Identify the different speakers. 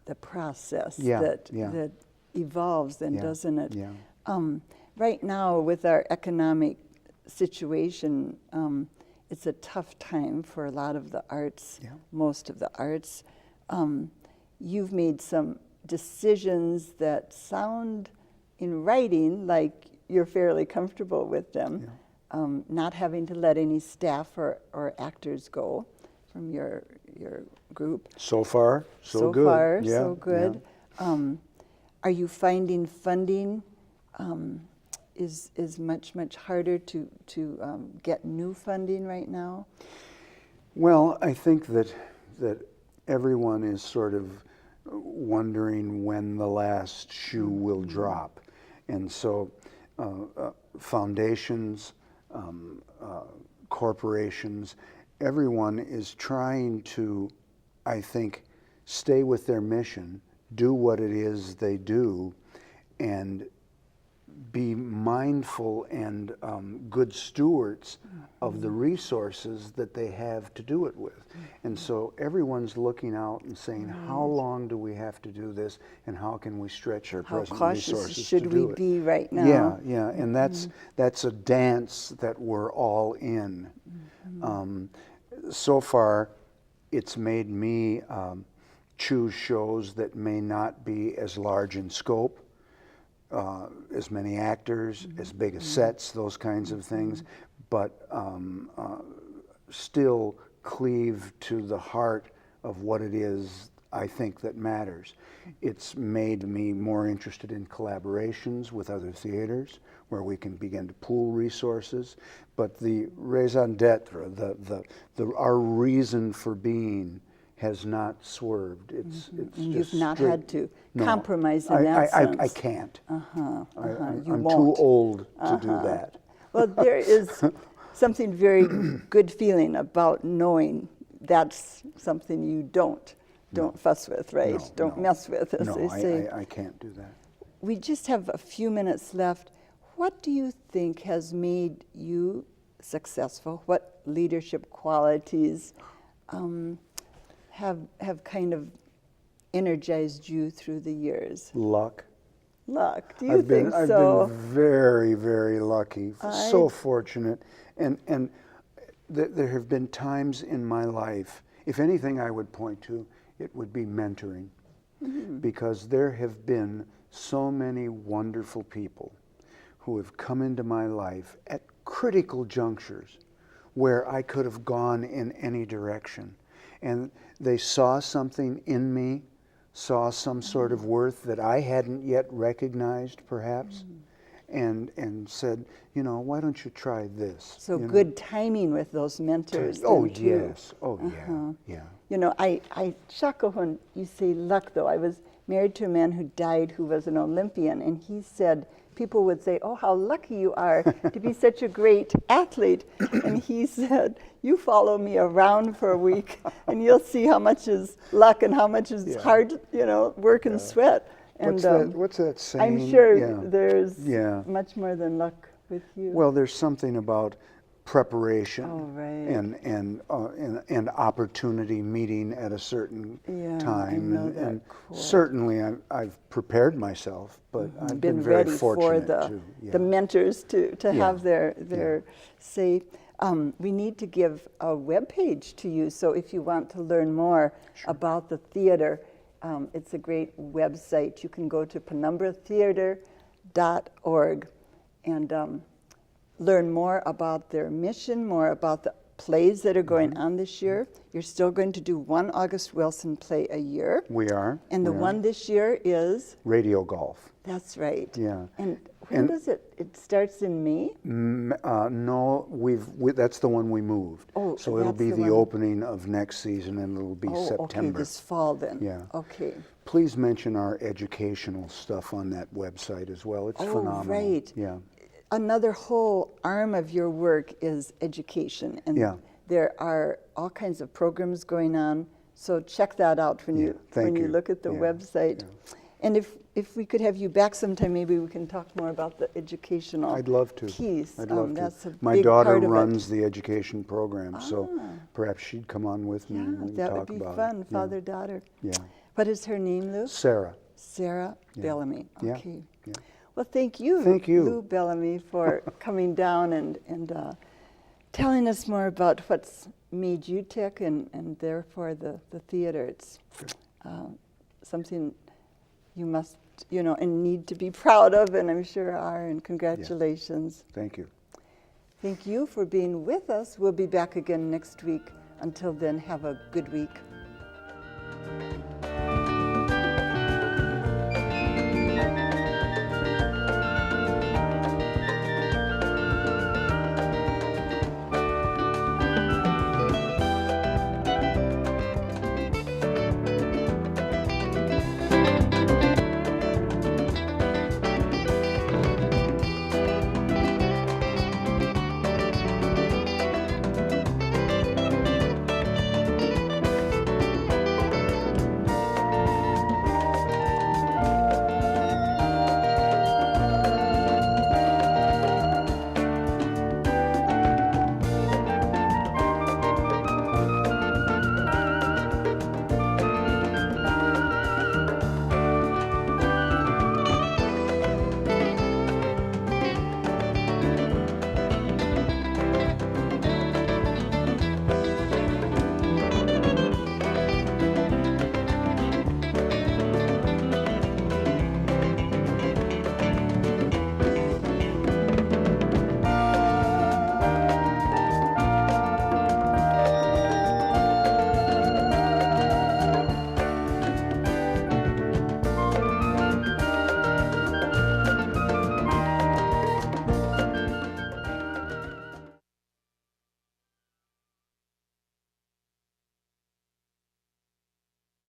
Speaker 1: the process
Speaker 2: Yeah,
Speaker 1: that
Speaker 2: yeah.
Speaker 1: that evolves, then,
Speaker 2: Yeah,
Speaker 1: doesn't it?
Speaker 2: yeah.
Speaker 1: Right now, with our economic situation, it's a tough time for a lot of the arts,
Speaker 2: Yeah.
Speaker 1: most of the arts. You've made some decisions that sound in writing like you're fairly comfortable with them.
Speaker 2: Yeah.
Speaker 1: Not having to let any staff or actors go from your group.
Speaker 2: So far, so good.
Speaker 1: So far,
Speaker 2: Yeah,
Speaker 1: so good. Are you finding funding is much harder to get new funding right now?
Speaker 2: Well, I think that everyone is sort of wondering when the last shoe will drop, and so foundations, corporations, everyone is trying to, I think, stay with their mission, do what it is they do, and be mindful and good stewards of the resources that they have to do it with. And so everyone's looking out and saying, how long do we have to do this, and how can we stretch our present resources
Speaker 1: How cautious
Speaker 2: to
Speaker 1: should
Speaker 2: do
Speaker 1: we
Speaker 2: it?
Speaker 1: be right now?
Speaker 2: Yeah, yeah, and that's a dance that we're all in. So far, it's made me choose shows that may not be as large in scope, as many actors, as big as sets, those kinds of things, but still cleave to the heart of what it is I think that matters. It's made me more interested in collaborations with other theaters where we can begin to pool resources. But the raison d'etre, our reason for being, has not swerved. It's
Speaker 1: And
Speaker 2: just
Speaker 1: you've not
Speaker 2: straight-
Speaker 1: had to
Speaker 2: No,
Speaker 1: compromise in that sense.
Speaker 2: I can't.
Speaker 1: You
Speaker 2: I'm
Speaker 1: won't.
Speaker 2: too old to do that.
Speaker 1: Well, there is something very good feeling about knowing that's something you don't fuss with, right?
Speaker 2: No,
Speaker 1: Don't
Speaker 2: no.
Speaker 1: mess with, as
Speaker 2: No,
Speaker 1: they say.
Speaker 2: I can't do that.
Speaker 1: We just have a few minutes left. What do you think has made you successful? What leadership qualities have kind of energized you through the years?
Speaker 2: Luck.
Speaker 1: Luck. Do you think
Speaker 2: I've
Speaker 1: so?
Speaker 2: been very, very lucky, so fortunate. And there have been times in my life, if anything I would point to, it would be mentoring. Because there have been so many wonderful people who have come into my life at critical junctures where I could have gone in any direction. And they saw something in me, saw some sort of worth that I hadn't yet recognized, perhaps, and said, you know, why don't you try this?
Speaker 1: So
Speaker 2: you
Speaker 1: good timing with those mentors.
Speaker 2: Oh,
Speaker 1: then, too.
Speaker 2: yes. Oh, yeah.
Speaker 1: You know, I chuckle when you say luck, though. I was married to a man who died who was an Olympian, and he said, people would say, oh, how lucky you are to be such a great athlete. And he said, you follow me around for a week, and you'll see how much is luck and how much is hard, you know, work and sweat. And
Speaker 2: What's that saying?
Speaker 1: I'm sure there's
Speaker 2: Yeah.
Speaker 1: much more than luck with you.
Speaker 2: Well, there's something about preparation and opportunity meeting at a certain time.
Speaker 1: I know that
Speaker 2: and
Speaker 1: quote.
Speaker 2: Certainly I've prepared myself, but I've been very
Speaker 1: ready
Speaker 2: fortunate
Speaker 1: for
Speaker 2: too.
Speaker 1: the mentors to have their say. We need to give a web page to you, so if you want to learn more about the theater, it's a great website. You can go to penumbratheater.org and learn more about their mission, more about the plays that are going on this year. You're still going to do one August Wilson play a year.
Speaker 2: We are.
Speaker 1: And the one this year is?
Speaker 2: Radio Golf.
Speaker 1: That's right.
Speaker 2: Yeah.
Speaker 1: And when does it starts in May?
Speaker 2: No, that's the one we moved.
Speaker 1: Oh,
Speaker 2: so it'll
Speaker 1: that's
Speaker 2: be
Speaker 1: the
Speaker 2: the
Speaker 1: one.
Speaker 2: opening of next season, and it'll be September.
Speaker 1: Okay, this fall then.
Speaker 2: Yeah.
Speaker 1: Okay.
Speaker 2: Please mention our educational stuff on that website as well. It's phenomenal.
Speaker 1: Right.
Speaker 2: Yeah.
Speaker 1: Another whole arm of your work is education, and there are all kinds of programs going on. So check that out when you look at the website. Yeah. And if we could have you back sometime, maybe we can talk more about the educational
Speaker 2: I'd love to.
Speaker 1: piece.
Speaker 2: I'd love
Speaker 1: that's
Speaker 2: to.
Speaker 1: A
Speaker 2: My
Speaker 1: big
Speaker 2: daughter
Speaker 1: part of
Speaker 2: runs the education program, so perhaps she'd come on with me and we
Speaker 1: that
Speaker 2: talk
Speaker 1: would be
Speaker 2: about
Speaker 1: fun,
Speaker 2: it.
Speaker 1: father-daughter.
Speaker 2: Yeah.
Speaker 1: What is her name, Lou?
Speaker 2: Sarah.
Speaker 1: Sarah Bellamy.
Speaker 2: Yeah.
Speaker 1: Okay.
Speaker 2: Yeah.
Speaker 1: Well, thank you, Lou Bellamy, for coming down and telling us more about what's made you tick and therefore the theater. It's something you must, and need to be proud of, and I'm sure are, and congratulations.
Speaker 2: Yeah. Thank you.
Speaker 1: Thank you for being with us. We'll be back again next week. Until then, have a good week.